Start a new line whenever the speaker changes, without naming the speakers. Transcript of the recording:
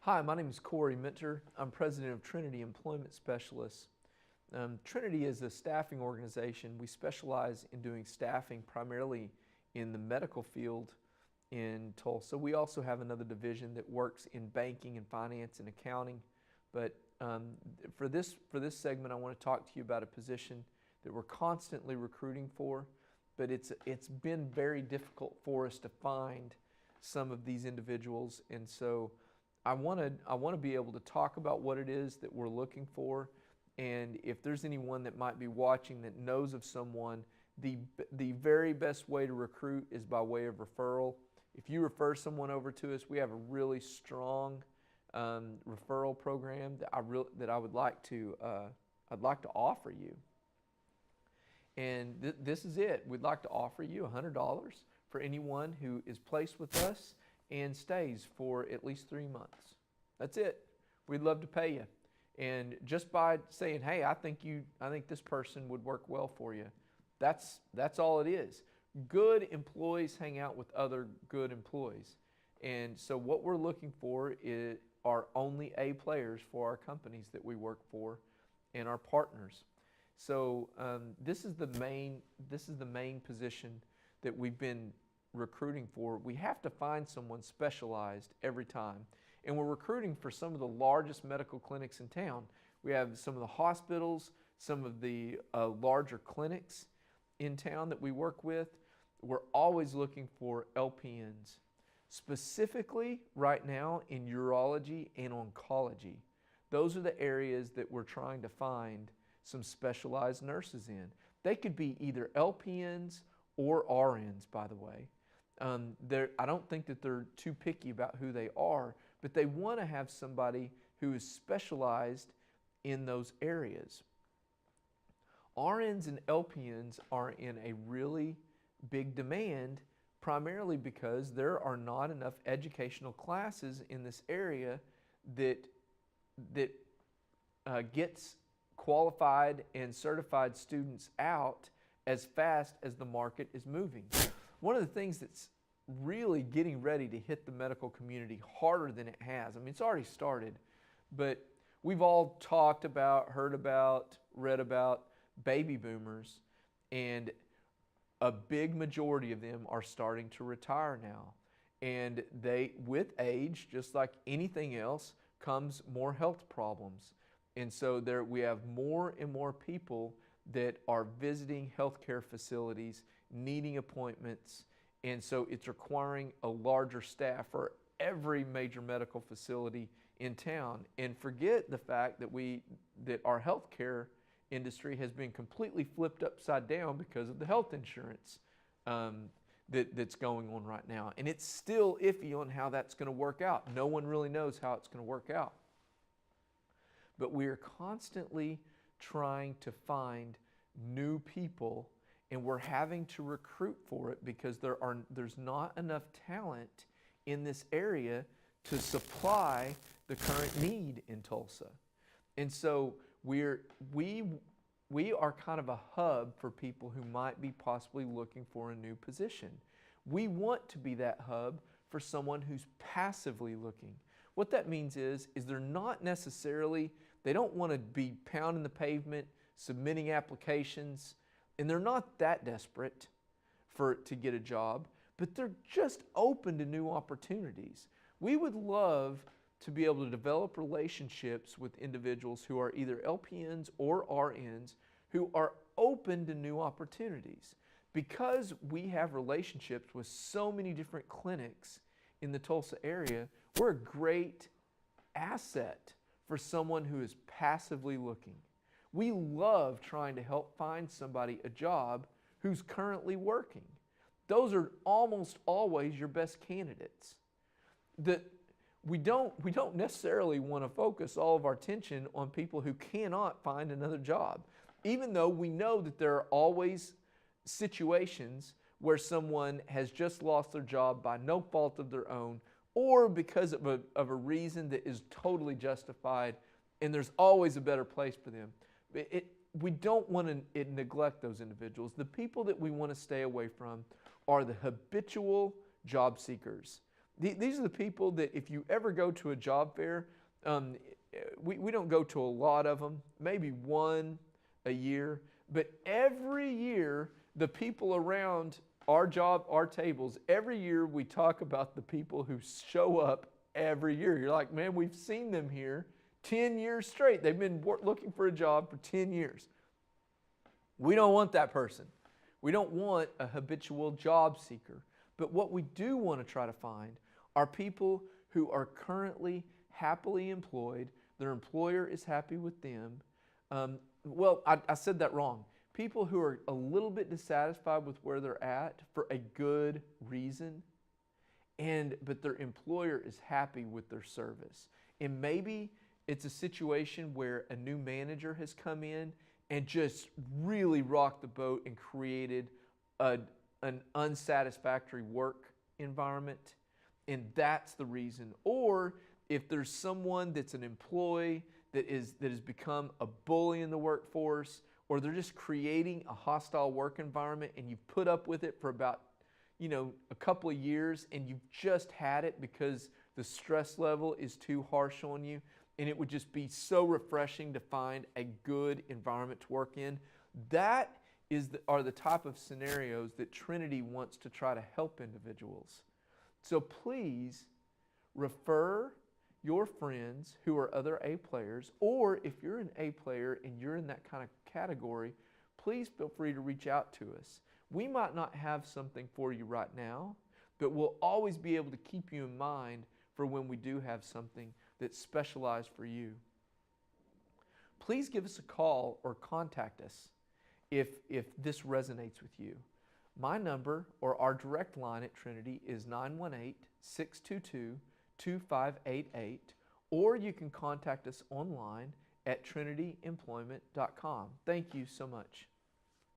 Hi, my name is Corey Minter. I'm president of Trinity Employment Specialists. Trinity is a staffing organization. We specialize in doing staffing primarily in the medical field in Tulsa. We also have another division that works in banking and finance and accounting. But for this segment, I want to talk to you about a position that we're constantly recruiting for, but it's been very difficult for us to find some of these individuals, and so I want to be able to talk about what it is that we're looking for, and if there's anyone that might be watching that knows of someone, the very best way to recruit is by way of referral. If you refer someone over to us, we have a really strong referral program that I would like to I'd like to offer you. And this is it. We'd like to offer you $100 for anyone who is placed with us and stays for at least 3 months. That's it. We'd love to pay you. And just by saying, hey, I think this person would work well for you, that's all it is. Good employees hang out with other good employees. And so what we're looking for are only A players for our companies that we work for and our partners. So this is the main position that we've been recruiting for. We have to find someone specialized every time. And we're recruiting for some of the largest medical clinics in town. We have some of the hospitals, some of the larger clinics in town that we work with. We're always looking for LPNs, specifically right now in urology and oncology. Those are the areas that we're trying to find some specialized nurses in. They could be either LPNs or RNs, by the way. I don't think that they're too picky about who they are, but they want to have somebody who is specialized in those areas. RNs and LPNs are in a really big demand, primarily because there are not enough educational classes in this area that gets qualified and certified students out as fast as the market is moving. One of the things that's really getting ready to hit the medical community harder than it has, I mean, it's already started, but we've all talked about, heard about, read about baby boomers, and a big majority of them are starting to retire now. And with age, just like anything else, comes more health problems. And so we have more and more people that are visiting healthcare facilities, needing appointments, and so it's requiring a larger staff for every major medical facility in town. And forget the fact that our healthcare industry has been completely flipped upside down because of the health insurance that's going on right now. And it's still iffy on how that's going to work out. No one really knows how it's going to work out. But we are constantly trying to find new people, and we're having to recruit for it because there's not enough talent in this area to supply the current need in Tulsa. And so we are kind of a hub for people who might be possibly looking for a new position. We want to be that hub for someone who's passively looking. What that means is they're not necessarily, they don't want to be pounding the pavement, submitting applications, and they're not that desperate to get a job, but they're just open to new opportunities. We would love to be able to develop relationships with individuals who are either LPNs or RNs who are open to new opportunities. Because we have relationships with so many different clinics in the Tulsa area, we're a great asset for someone who is passively looking. We love trying to help find somebody a job who's currently working. Those are almost always your best candidates. We don't necessarily want to focus all of our attention on people who cannot find another job, even though we know that there are always situations where someone has just lost their job by no fault of their own or because of a reason that is totally justified, and there's always a better place for them. We don't want to neglect those individuals. The people that we want to stay away from are the habitual job seekers. These are the people that if you ever go to a job fair, we don't go to a lot of them, maybe one a year, but every year the people around our tables, every year we talk about the people who show up every year. You're like, man, we've seen them here 10 years straight. They've been looking for a job for 10 years. We don't want that person. We don't want a habitual job seeker. But what we do want to try to find are people who are currently happily employed. Their employer is happy with them. I said that wrong. People who are a little bit dissatisfied with where they're at for a good reason, but their employer is happy with their service. And maybe it's a situation where a new manager has come in and just really rocked the boat and created an unsatisfactory work environment, and that's the reason. Or if there's someone that's an employee that has become a bully in the workforce, or they're just creating a hostile work environment and you've put up with it for about a couple of years, and you've just had it because the stress level is too harsh on you, and it would just be so refreshing to find a good environment to work in. That are the type of scenarios that Trinity wants to try to help individuals. So please refer your friends who are other A players, or if you're an A player and you're in that kind of category, please feel free to reach out to us. We might not have something for you right now, but we'll always be able to keep you in mind for when we do have something that's specialized for you. Please give us a call or contact us if this resonates with you. My number or our direct line at Trinity is 918-622-2588, or you can contact us online at trinityemployment.com. Thank you so much.